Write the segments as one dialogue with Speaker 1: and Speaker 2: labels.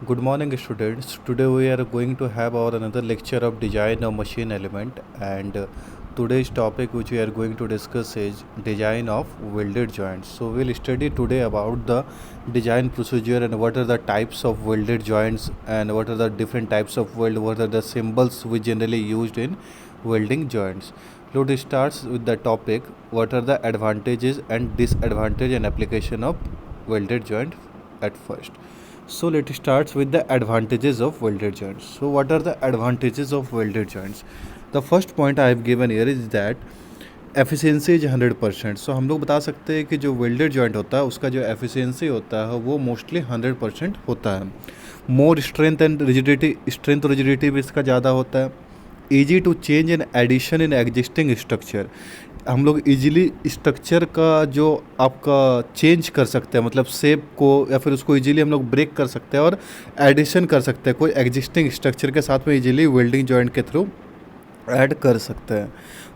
Speaker 1: Good morning, students. Today we are going to have our another lecture of design of machine element, and today's topic which we are going to discuss is design of welded joints. So we'll study today about the design procedure and what are the types of welded joints and what are the different types of weld, what are the symbols we generally used in welding joints. Let's start with the topic what are the advantages and disadvantage and application of welded joint at first. So let's start with the advantages of welded joints. So what are the advantages of welded joints? The first point I have given here is that efficiency is 100%. सो हम लोग बता सकते हैं कि जो welded joint होता है उसका जो एफिशिएंसी होता है वो मोस्टली 100% होता है. मोर स्ट्रेंथ और रिजिडिटी भी इसका ज़्यादा होता है. Easy to change and addition in existing structure. हम लोग इजीली स्ट्रक्चर का जो आपका चेंज कर सकते हैं, मतलब शेप को या फिर उसको इजीली हम लोग ब्रेक कर सकते हैं और एडिशन कर सकते हैं कोई एग्जिस्टिंग स्ट्रक्चर के साथ में इजीली वेल्डिंग जॉइंट के थ्रू ऐड कर सकते हैं.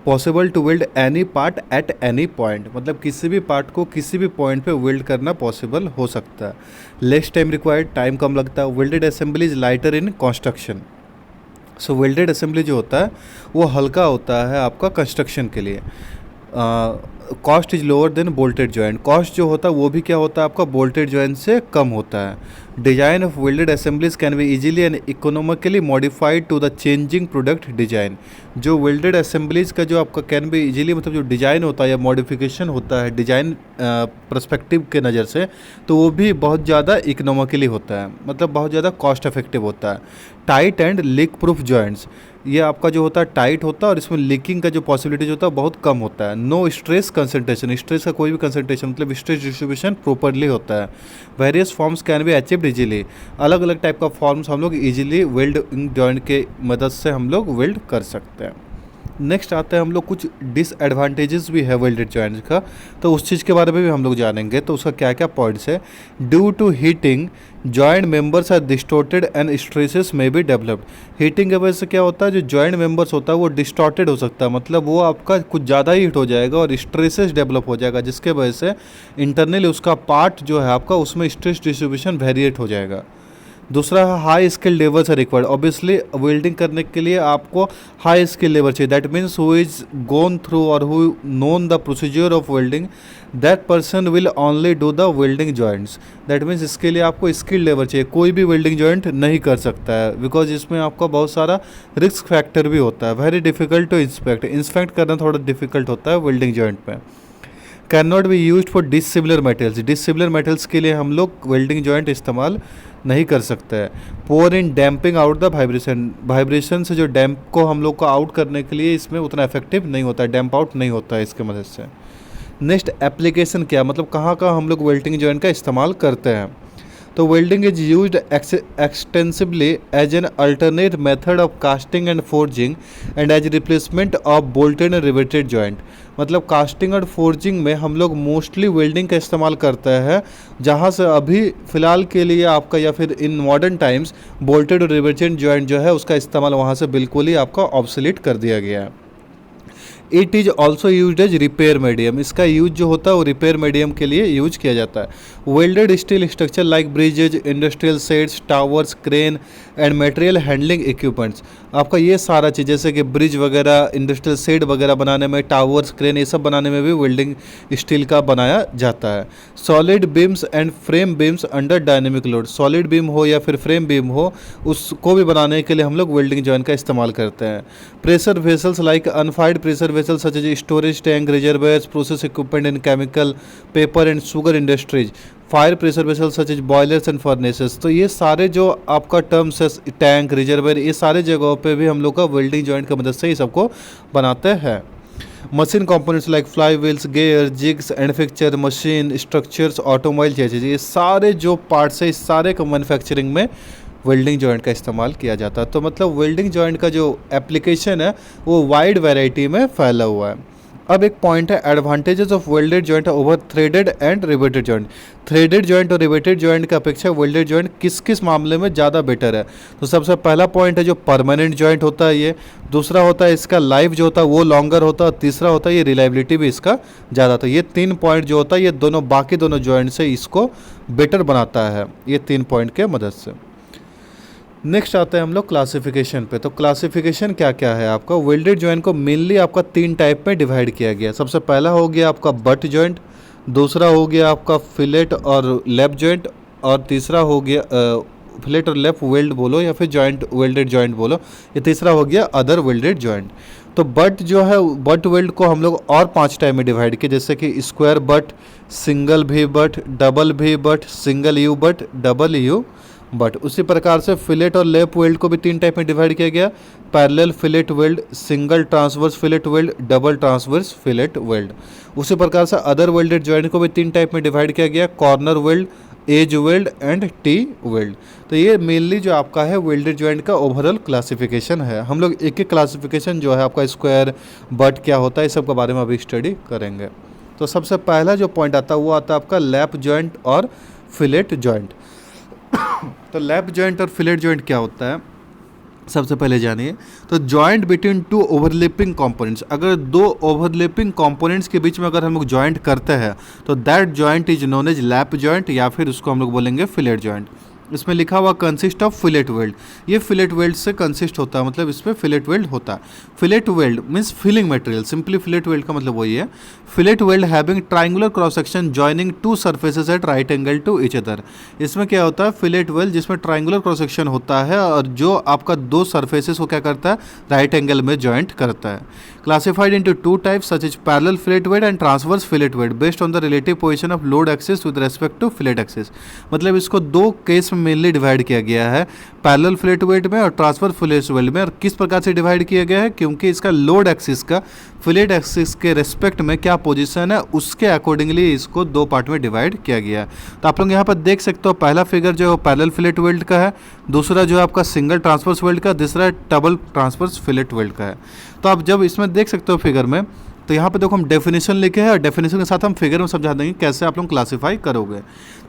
Speaker 1: Possible to weld any part at any point, मतलब किसी भी पार्ट को किसी भी पॉइंट पे वेल्ड करना पॉसिबल हो सकता है. लेस टाइम रिक्वायर्ड, टाइम कम लगता है. Welded assembly is lighter in construction. So welded assembly जो होता है वो हल्का होता है आपका कंस्ट्रक्शन के लिए. Cost is lower than bolted joint. Cost जो होता है वो भी क्या होता है आपका बोल्टेड जॉइंट से कम होता है. Design of welded assemblies can be easily and economically modified to the changing product design. जो वेल्डेड असेंबलीज का जो आपका कैन बी इजीली मतलब जो डिजाइन होता है या मॉडिफिकेशन होता है डिजाइन पर्सपेक्टिव के नज़र से, तो वो भी बहुत ज़्यादा इकोनॉमिकली होता है, मतलब बहुत ज़्यादा कॉस्ट इफेक्टिव होता है. Tight and leak proof joints. ये आपका जो होता है टाइट होता है और इसमें लीकिंग का जो पॉसिबिलिटीज होता है बहुत कम होता है. No stress concentration. स्ट्रेस का कोई भी कंसंट्रेशन मतलब स्ट्रेस डिस्ट्रीब्यूशन प्रॉपरली होता है. Various forms can be achieved easily. अलग अलग टाइप का फॉर्म्स हम लोग इजीली वेल्डिंग जॉइंट के मदद से हम लोग वेल्ड कर सकते हैं. नेक्स्ट आता है हम लोग कुछ डिसएडवांटेजेस भी है वेल्डेड जॉइंट्स का, तो उस चीज़ के बारे में भी हम लोग जानेंगे. तो उसका क्या क्या पॉइंट्स है. Due to heating joint members are distorted and stresses may be developed. Heating की वजह से क्या होता है जो जॉइंट मेंबर्स होता है वो डिस्टॉर्टेड हो सकता है, मतलब वो आपका कुछ ज़्यादा ही हीट हो जाएगा और स्ट्रेसेस डेवलप हो जाएगा, जिसके वजह से इंटरनली उसका पार्ट जो है आपका उसमें स्ट्रेस डिस्ट्रीब्यूशन वेरिएट हो जाएगा. दूसरा है हाई स्किल लेबर से रिक्वायर्ड. ऑब्वियसली वेल्डिंग करने के लिए आपको हाई स्किल लेबर चाहिए. That means who is gone through और who known the procedure of welding, that person will only do the welding joints. That means इसके लिए आपको स्किल लेबर चाहिए. कोई भी वेल्डिंग जॉइंट नहीं कर सकता है बिकॉज इसमें आपका बहुत सारा रिस्क फैक्टर भी होता है. वेरी डिफिकल्ट टू इंस्पेक्ट करना थोड़ा डिफिकल्ट होता है वेल्डिंग जॉइंट में. Can not be use for dissimilar metals. Dissimilar metals के लिए हम लोग वेल्डिंग जॉइंट इस्तेमाल नहीं कर सकते हैं. Poor in damping out the vibration. Vibration से जो डैम्प को हम लोग को आउट करने के लिए इसमें उतना इफेक्टिव नहीं होता है, डैम्प आउट नहीं होता है इसके मदद से. नेक्स्ट एप्लीकेशन क्या, मतलब कहाँ कहाँ हम लोग वेल्डिंग जॉइंट का इस्तेमाल करते हैं. तो welding is used extensively as an alternate method of casting and forging and as replacement of bolted and riveted joint. मतलब कास्टिंग और फोर्जिंग में हम लोग मोस्टली वेल्डिंग का इस्तेमाल करते हैं, जहाँ से अभी फ़िलहाल के लिए आपका या फिर इन मॉडर्न टाइम्स बोल्टेड और रिवेटेड जॉइंट जो है उसका इस्तेमाल वहाँ से बिल्कुल ही आपका ऑब्सोलीट कर दिया गया है. It is also use as repair medium. इसका यूज जो होता है वो रिपेयर मीडियम के लिए यूज किया जाता है. Welded steel structure like bridges, industrial sets, towers, crane and material handling equipments. आपका ये सारा चीज़ जैसे कि ब्रिज वगैरह, इंडस्ट्रियल सेट वगैरह बनाने में, टावर्स, क्रेन ये सब बनाने में भी वेल्डिंग स्टील का बनाया जाता है. Solid beams and frame beams under dynamic load. Solid beam हो या फिर फ्रेम बीम हो उसको भी बनाने के लिए हम लोग वेल्डिंग जॉइंट का इस्तेमाल करते हैं. Pressure vessels like unfired pressure vessels such as storage tank, reservoirs, process equipment in chemical, paper and sugar industries, fire pressure vessel such as boilers and furnaces. तो ये सारे जो आपका टर्म्स है टैंक, रिजर्वेयर, ये सारे जगहों पे भी हम लोग का वेल्डिंग जॉइंट की मदद से ही सबको बनाते हैं. Machine components like fly wheels, gear, jigs and fixture, machine structures, automobile chassis, ये सारे जो पार्ट्स है इस सारे का मैन्युफैक्चरिंग में वेल्डिंग जॉइंट का इस्तेमाल किया जाता है. तो मतलब वेल्डिंग जॉइंट का जो एप्लीकेशन है वो वाइड वैरायटी में फैला हुआ है. अब एक पॉइंट है advantages of welded joint over threaded and riveted joint. Threaded joint और रिवेटेड जॉइंट की अपेक्षा वेल्डेड जॉइंट किस किस मामले में ज़्यादा बेटर है. तो सबसे पहला पॉइंट है जो परमानेंट जॉइंट होता है ये. दूसरा होता है इसका लाइफ जो होता है वो लॉन्गर होता है. तीसरा होता है ये रिलायबिलिटी भी इसका ज़्यादा. तो ये 3 पॉइंट जो होता है ये दोनों बाकी दोनों जॉइंट से इसको बेटर बनाता है, ये 3 पॉइंट के मदद से. नेक्स्ट आते हैं हम लोग क्लासिफिकेशन पे। तो क्लासिफिकेशन क्या क्या है आपका, वेल्डेड जॉइंट को मेनली आपका 3 टाइप में डिवाइड किया गया। सबसे पहला हो गया आपका बट जॉइंट, दूसरा हो गया आपका फिलेट और लैप जॉइंट, और तीसरा हो गया फिलेट और लैप वेल्ड बोलो या फिर जॉइंट वेल्डेड जॉइंट बोलो, ये तीसरा हो गया अदर वेल्डेड जॉइंट। तो बट जो है बट वेल्ड को हम लोग और 5 टाइप में डिवाइड किए, जैसे कि स्क्वायर बट, सिंगल भी but, double V but, single you but, double U but. उसी प्रकार से फिलेट और लैप वेल्ड को भी 3 टाइप में डिवाइड किया गया, parallel fillet weld, single transverse fillet weld, double transverse fillet weld. उसी प्रकार से अदर वेल्डेड जॉइंट को भी 3 टाइप में डिवाइड किया गया, corner weld, edge weld and T weld. तो ये मेनली जो आपका है वेल्डेड जॉइंट का ओवरऑल क्लासिफिकेशन है। हम लोग एक एक क्लासिफिकेशन जो है आपका स्क्वायर बट क्या होता है इस सब के बारे में अभी स्टडी करेंगे। तो सबसे पहला जो पॉइंट आता है वो आता है आपका लैप जॉइंट और फिलेट जॉइंट। तो लैप जॉइंट और फिलेट जॉइंट क्या होता है सबसे पहले जानिए। तो जॉइंट बिटवीन 2 ओवरलैपिंग कंपोनेंट्स, अगर 2 ओवरलैपिंग कंपोनेंट्स के बीच में अगर हम लोग जॉइंट करते हैं तो that joint is known as lap joint, या फिर उसको हम लोग बोलेंगे फिलेट जॉइंट। इसमें लिखा हुआ कंसिस्ट ऑफ फिलेट वेल्ड, ये फिलेट वेल्ड से कंसिस्ट होता है, मतलब इसमें फिलेट वेल्ड होता है। Fillet weld means filling material, simply fillet weld का मतलब वही है। Fillet weld having triangular cross section joining 2 surfaces at right angle to each other. इसमें क्या होता है फिलेट वेल्ड जिसमें ट्राइंगुलर क्रॉस सेक्शन होता है और जो आपका 2 सर्फेसेस को क्या करता है राइट एंगल में जॉइंट करता है। Classified into 2 types such as parallel fillet weld and transverse fillet weld based on the relative position of load axis with respect to fillet axis. मतलब इसको 2 केस में मेनली डिवाइड किया गया है, parallel fillet weld में और transfer fillet weld में। और किस प्रकार से डिवाइड किया गया है, क्योंकि इसका लोड एक्सिस का फिलेट एक्सिस के रेस्पेक्ट में क्या पोजीशन है उसके अकॉर्डिंगली इसको 2 पार्ट में डिवाइड किया गया है। तो आप लोग यहाँ पर देख सकते हो पहला फिगर जो है पैरेलल फिलेट वेल्ड का है, दूसरा जो है आपका सिंगल ट्रांसवर्स वेल्ड का, तीसरा डबल ट्रांसवर्स फिलेट वेल्ड का है। तो आप जब इसमें देख सकते हो फिगर में, तो यहाँ पे देखो हम डेफिनेशन लिखे हैं और डेफिनेशन के साथ हम फिगर में समझा देंगे कैसे आप लोग क्लासीफाई करोगे।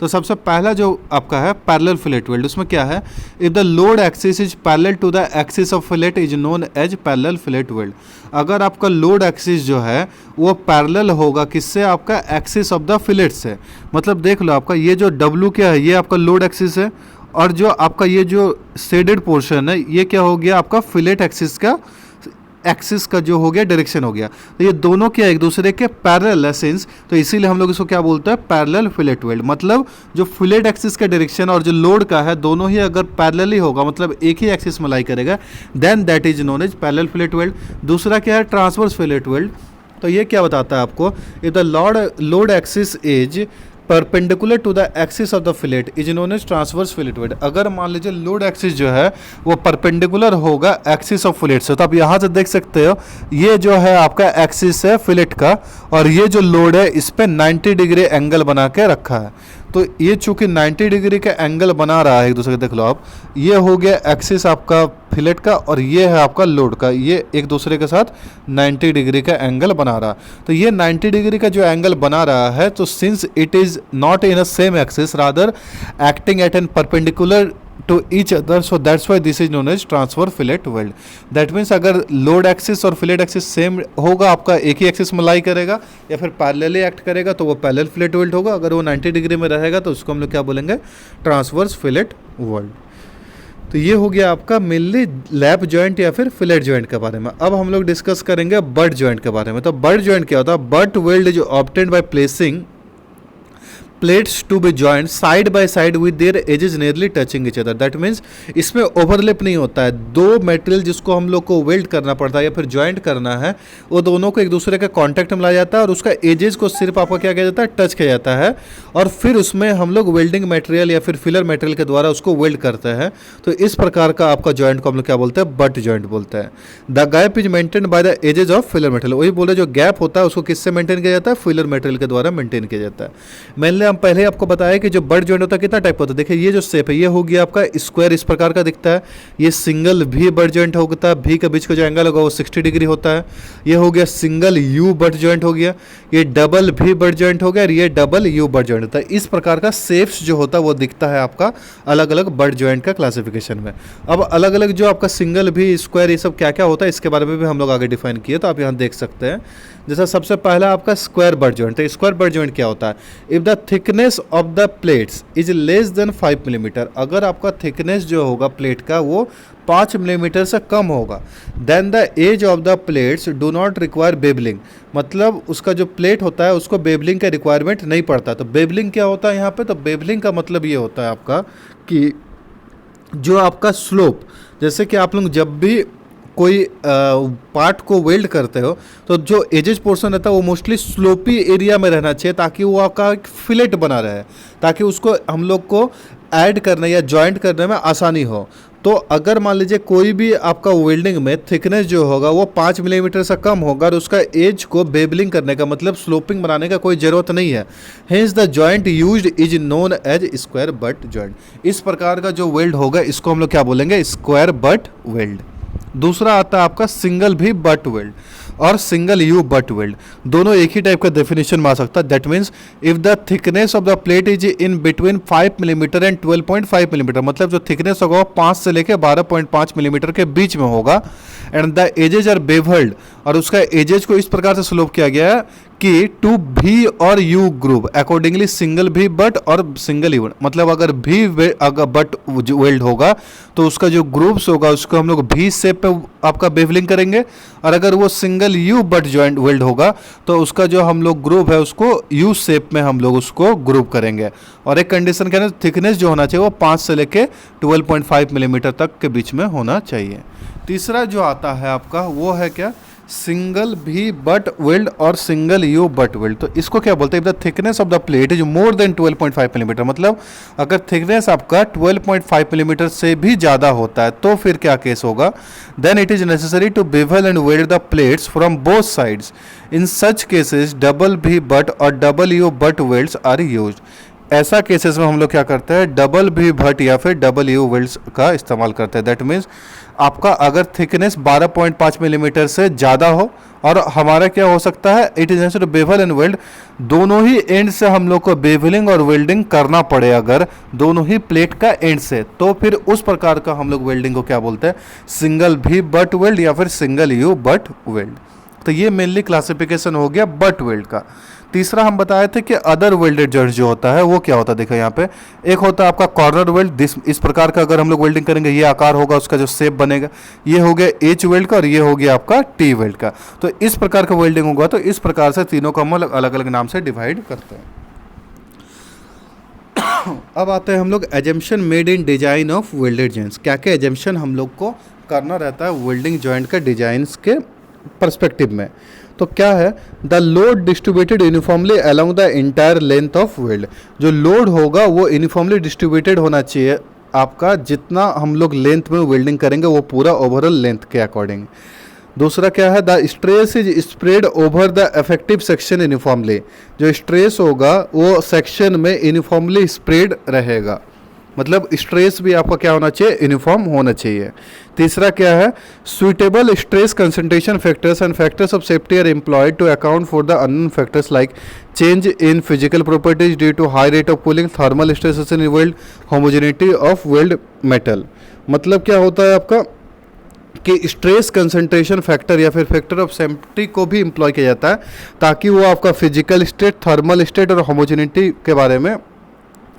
Speaker 1: तो सबसे पहला जो आपका है पैरेलल फिलेट वेल्ड, उसमें क्या है, if the load axis is parallel to the axis of fillet is known as parallel fillet weld. अगर आपका लोड एक्सिस जो है वो पैरेलल होगा किससे, आपका एक्सिस ऑफ द फिलेट से। मतलब देख लो आपका ये जो डब्ल्यू क्या है ये आपका लोड एक्सिस है, और जो आपका ये जो शेडेड पोर्शन है ये क्या हो गया आपका फिलेट एक्सिस का, एक्सिस का जो हो गया डायरेक्शन हो गया। तो ये दोनों क्या एक दूसरे के पैरेलल है सिंस, तो इसीलिए हम लोग इसको क्या बोलते हैं पैरेलल फिलेट वेल्ड। मतलब जो फिलेट एक्सिस का डायरेक्शन और जो लोड का है दोनों ही अगर पैरेलल ही होगा, मतलब एक ही एक्सिस में लाई करेगा, then that is known as parallel fillet weld. दूसरा क्या है ट्रांसवर्स फिलेट वेल्ड। तो ये क्या बताता है आपको, if the load axis is perpendicular to the axis of the fillet is known as transverse fillet weld. अगर मान लीजिए लोड एक्सिस जो है वो परपेंडिकुलर होगा एक्सिस ऑफ फिलेट से, तो आप यहाँ से देख सकते हो ये जो है आपका एक्सिस है फिलेट का, और ये जो लोड है इस पर 90 डिग्री एंगल बना के रखा है। तो ये चूंकि 90 डिग्री का एंगल बना रहा है एक दूसरे देख लो आप, ये हो गया एक्सिस आपका फिलेट का और ये है आपका लोड का, ये एक दूसरे के साथ 90 डिग्री का एंगल बना रहा। तो ये 90 डिग्री का जो एंगल बना रहा है, तो since it is not in a same axis rather acting at an perpendicular to each other, so that's why this is known as transfer fillet weld. That means अगर लोड एक्सिस और fillet axis same होगा, आपका एक ही axis में lie करेगा या फिर parallelly act करेगा तो वो पैरेलल फिलेट वेल्ड होगा। अगर वो 90 डिग्री में रहेगा तो उसको हम लोग क्या बोलेंगे ट्रांसवर्स फिलेट वेल्ड। तो ये हो गया आपका मेनली लैप जॉइंट या फिर फिलेट जॉइंट के बारे में। अब हम लोग डिस्कस करेंगे बट जॉइंट के बारे में। तो बट जॉइंट क्या होता है, बट वेल्ड जो obtained by placing plates to be joined side by side with their edges nearly touching each other. That means इसमें ओवरलैप नहीं होता है। 2 मटेरियल जिसको हम लोग को वेल्ड करना पड़ता है या फिर जॉइंट करना है, वो दोनों को एक दूसरे के कांटेक्ट में लाया जाता है और उसका एजेस को सिर्फ आपका क्या किया जाता है टच किया जाता है, और फिर उसमें हम लोग वेल्डिंग मटेरियल या फिर फिलर मटेरियल के द्वारा उसको वेल्ड करते हैं। तो इस प्रकार का आपका जॉइंट को हम लोग क्या बोलते हैं बट जॉइंट बोलते हैं। The gap is maintain by the edges of filler material. वही बोले जो गैप होता है उसको किससे मेंटेन किया जाता है, फिलर मटेरियल के द्वारा मेंटेन किया जाता है। मेनली हम पहले आपको बताया कि जो बट जॉइंट होता है कितना टाइप का होता है। देखिए ये जो शेप है ये हो गया आपका स्क्वायर, इस प्रकार का दिखता है। ये सिंगल भी बट जॉइंट होता है, भी के बीच का जो एंगल होगा वो 60 डिग्री होता है। ये हो गया सिंगल यू बट जॉइंट हो गया, ये डबल भी बट जॉइंट हो गया और ये डबल यू बट जॉइंट होता है। इस प्रकार का शेप्स जो होता है वो दिखता है आपका अलग अलग बट जॉइंट का क्लासिफिकेशन में। अब अलग अलग जो आपका सिंगल भी स्क्वायर ये सब क्या क्या होता है इसके बारे में भी हम लोग आगे डिफाइन किए, तो आप यहाँ देख सकते हैं। जैसा सबसे पहला आपका स्क्वायर बट जॉइंट। तो स्क्वायर बट जॉइंट क्या होता है? If the thickness of the plates is less than 5 millimetre, अगर आपका थिकनेस जो होगा प्लेट का वो 5 मिलीमीटर से कम होगा, then the edge of the plates do not require bevelling, मतलब उसका जो प्लेट होता है उसको बेबलिंग का रिक्वायरमेंट नहीं पड़ता। तो बेबलिंग क्या होता है यहाँ पे? तो बेबलिंग का मतलब ये होता है आपका कि जो आपका स्लोप, जैसे कि आप लोग जब भी कोई पार्ट को वेल्ड करते हो तो जो एजेज पोर्शन रहता है वो मोस्टली स्लोपी एरिया में रहना चाहिए, ताकि वो आपका एक फिलेट बना रहे, ताकि उसको हम लोग को ऐड करने या जॉइंट करने में आसानी हो। तो अगर मान लीजिए कोई भी आपका वेल्डिंग में थिकनेस जो होगा वो 5 मिलीमीटर से कम होगा और उसका एज को बेबलिंग करने का मतलब स्लोपिंग बनाने का कोई ज़रूरत नहीं है। Hence the joint used is known as square butt joint. इस प्रकार का जो वेल्ड होगा इसको हम लोग क्या बोलेंगे? Square butt weld. दूसरा आता है आपका सिंगल भी बट वेल्ड और सिंगल यू बट वेल्ड, दोनों एक ही टाइप का डेफिनेशन में आ सकता है। That means if the thickness of the plate is in between 5 millimetre and 12.5 millimetre, मतलब जो थिकनेस होगा वो 5 से लेकर 12.5 मिलीमीटर के बीच में होगा। एंड द एजेज आर बेवल्ड, और उसका एजेज को इस प्रकार से स्लोप किया गया है कि टू भी और यू ग्रुप अकॉर्डिंगली सिंगल भी बट और सिंगल यू, मतलब अगर भी अगर बट वेल्ड होगा तो उसका जो ग्रुप्स होगा उसको हम लोग भी शेप पे आपका बेवलिंग करेंगे, और अगर वो single you butt joint weld होगा तो उसका जो हम लोग ग्रुप है उसको यू शेप में हम लोग उसको ग्रुप करेंगे। और एक कंडीशन के अंदर थिकनेस जो होना चाहिए वो 5 से लेके 12.5 मिलीमीटर तक के बीच में होना चाहिए। तीसरा जो आता है आपका वो है क्या? सिंगल भी बट वेल्ड और सिंगल यू बट वेल्ड। तो इसको क्या बोलते हैं? The thickness of the plate is more than 12.5 millimetre, मतलब अगर थिकनेस आपका 12.5 मिलीमीटर से भी ज़्यादा होता है तो फिर क्या केस होगा? Then it is necessary to bevel and weld the plates from both sides. In such cases double V butt और double U butt welds are used. ऐसा केसेस में हम लोग क्या करते हैं? डबल भी भट या फिर डबल यू वेल्ड्स का इस्तेमाल करते हैं। दैट मीन्स आपका अगर थिकनेस 12.5 मिलीमीटर से ज़्यादा हो और हमारा क्या हो सकता है? It is necessary to bevel and weld, दोनों ही एंड से हम लोग को बेवलिंग और वेल्डिंग करना पड़े, अगर दोनों ही प्लेट का एंड से, तो फिर उस प्रकार का हम लोग वेल्डिंग को क्या बोलते हैं? सिंगल भी बट वेल्ड या फिर सिंगल यू बट वेल्ड। तो ये मेनली क्लासिफिकेशन हो गया बट वेल्ड का। तीसरा हम बताए थे कि अदर वेल्डेड जॉइंट जो होता है वो क्या होता है? देखो यहाँ पे एक होता है आपका कॉर्नर वेल्ड, इस प्रकार का अगर हम लोग वेल्डिंग करेंगे ये आकार होगा, उसका जो शेप बनेगा। ये हो गया एच वेल्ड का और ये हो गया आपका टी वेल्ड का। तो इस प्रकार का वेल्डिंग होगा, तो इस प्रकार से तीनों को हम अलग अलग नाम से डिवाइड करते हैं। अब आते हैं हम लोग assumption made in design of welded joints. क्या क्या एजम्पशन हम लोग को करना रहता है वेल्डिंग जॉइंट के डिजाइंस के पर्सपेक्टिव में? तो क्या है? The load distributed uniformly along the entire length of weld. जो लोड होगा वो यूनिफॉर्मली डिस्ट्रीब्यूटेड होना चाहिए आपका, जितना हम लोग लेंथ में वेल्डिंग करेंगे वो पूरा ओवरऑल लेंथ के अकॉर्डिंग। दूसरा क्या है? The stress is spread over the effective section uniformly. जो स्ट्रेस होगा वो सेक्शन में यूनिफॉर्मली स्प्रेड रहेगा, मतलब स्ट्रेस भी आपका क्या होना चाहिए? यूनिफॉर्म होना चाहिए। तीसरा क्या है? Suitable stress concentration factors and factors of safety are employed to account for the unknown factors like change in physical properties due to high rate of cooling, thermal stresses in weld, homogeneity of weld metal. मतलब क्या होता है आपका कि stress concentration factor या फिर factor of safety को भी एम्प्लॉय किया जाता है, ताकि वो आपका फिजिकल स्टेट, थर्मल स्टेट और होमोजेनिटी के बारे में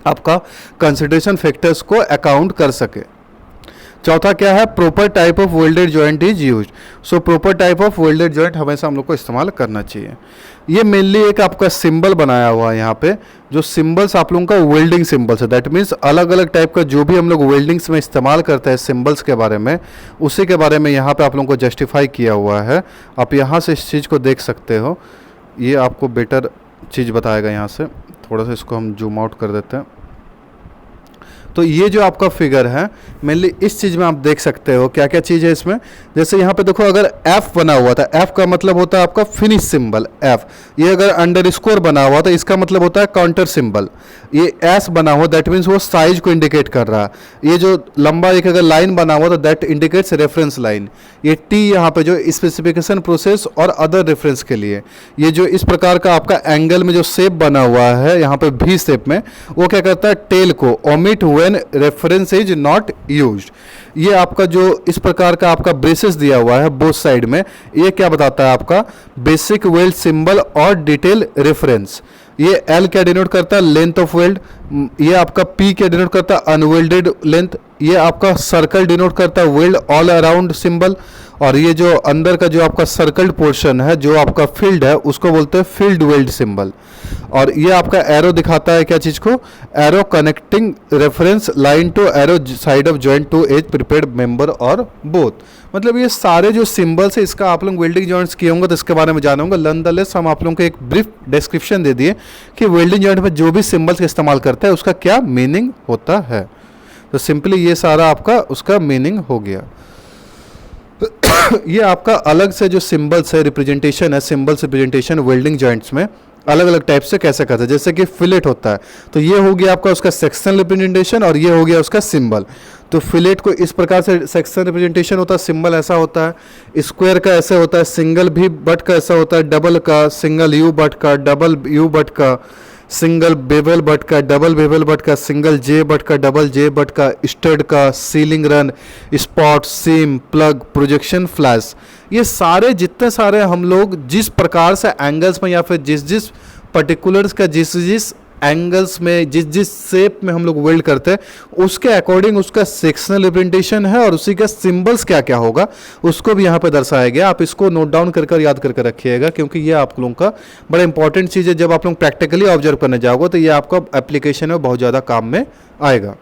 Speaker 1: आपका कंसिडरेशन फैक्टर्स को अकाउंट कर सके। चौथा क्या है? Proper type of welded joint is used. So proper type of welded joint हमेशा हम लोग को इस्तेमाल करना चाहिए। ये मेनली एक आपका सिंबल बनाया हुआ है यहाँ पे, जो सिंबल्स आप लोगों का वेल्डिंग सिंबल्स है। दैट मीन्स अलग अलग टाइप का जो भी हम लोग वेल्डिंग्स में इस्तेमाल करते हैं सिंबल्स के बारे में, उसी के बारे में यहाँ पे आप लोगों को जस्टिफाई किया हुआ है। आप यहाँ से इस चीज़ को देख सकते हो, ये आपको बेटर चीज़ बताएगा। यहाँ से थोड़ा सा इसको हम जूम आउट कर देते हैं। तो ये जो आपका फिगर है मेनली इस चीज़ में आप देख सकते हो क्या क्या चीज़ है इसमें। जैसे यहाँ पे देखो, अगर F बना हुआ था, F का मतलब होता है आपका फिनिश सिंबल F। ये अगर अंडरस्कोर बना हुआ था इसका मतलब होता है काउंटर सिंबल। ये S बना हुआ दैट मीन्स वो साइज को इंडिकेट कर रहा है। ये जो लंबा एक अगर लाइन बना हुआ तो दैट इंडिकेट्स रेफरेंस लाइन। ये T यहाँ पे जो स्पेसिफिकेशन प्रोसेस और अदर रेफरेंस के लिए। ये जो इस प्रकार का आपका एंगल में जो शेप बना हुआ है यहाँ पे V शेप में, वो क्या करता है? टेल को ओमिट हुए when reference is not used. ये आपका जो इस प्रकार का आपका ब्रेसेस दिया हुआ है बोथ साइड में, ये क्या बताता है आपका बेसिक वेल्ड सिंबल और डिटेल रेफरेंस। ये एल क्या डिनोट करता है लेंथ ऑफ वेल्ड, ये आपका पी क्या डिनोट करता है अनवेल्डेड लेंथ, ये आपका सर्कल डिनोट करता है वेल्ड ऑल अराउंड सिंबल, और ये जो अंदर का जो आपका सर्कल्ड पोर्शन है जो आपका फील्ड है उसको बोलते हैं फील्ड वेल्ड सिंबल। और ये आपका एरो दिखाता है क्या चीज़ को, arrow connecting reference line to arrow side of joint to edge prepared member और बोथ। मतलब ये सारे जो सिंबल्स है इसका आप लोग वेल्डिंग जॉइंट्स किए होंगे तो इसके बारे में जाने होंगे। नॉनदलेस हम आप लोगों को एक ब्रीफ डिस्क्रिप्शन दे दिए कि वेल्डिंग जॉइंट में जो भी सिंबल्स का इस्तेमाल करता है उसका क्या मीनिंग होता है। तो सिंपली ये सारा आपका उसका मीनिंग हो गया। ये आपका अलग से जो सिंबल्स है रिप्रेजेंटेशन है, सिंबल्स रिप्रेजेंटेशन वेल्डिंग जॉइंट्स में अलग अलग टाइप से कैसे करते हैं। जैसे कि फिलेट होता है तो ये हो गया आपका उसका सेक्शन रिप्रेजेंटेशन और ये हो गया उसका सिंबल। तो फिलेट को इस प्रकार से सेक्शन रिप्रेजेंटेशन होता है, सिंबल ऐसा होता है, स्क्वायर का ऐसे होता है, सिंगल भी बट का ऐसा होता है, डबल का, सिंगल यू बट का, डबल यू बट का, सिंगल बेवल बट का, डबल बेवल बट का, सिंगल जे बट का, डबल जे बट का, स्टड का, सीलिंग रन, स्पॉट, सीम, प्लग, प्रोजेक्शन, फ्लैश। ये सारे जितने सारे हम लोग जिस प्रकार से एंगल्स में या फिर जिस जिस पर्टिकुलर्स का जिस जिस एंगल्स में जिस जिस शेप में हम लोग वेल्ड करते हैं उसके अकॉर्डिंग उसका सेक्शनल रिप्रेजेंटेशन है और उसी का सिंबल्स क्या क्या होगा उसको भी यहाँ पे दर्शाया गया। आप इसको नोट डाउन कर याद करके रखिएगा क्योंकि ये आप लोगों का बड़ा इंपॉर्टेंट चीज़ है। जब आप लोग प्रैक्टिकली ऑब्जर्व करने जाओगे तो ये आपका एप्लीकेशन में बहुत ज़्यादा काम में आएगा।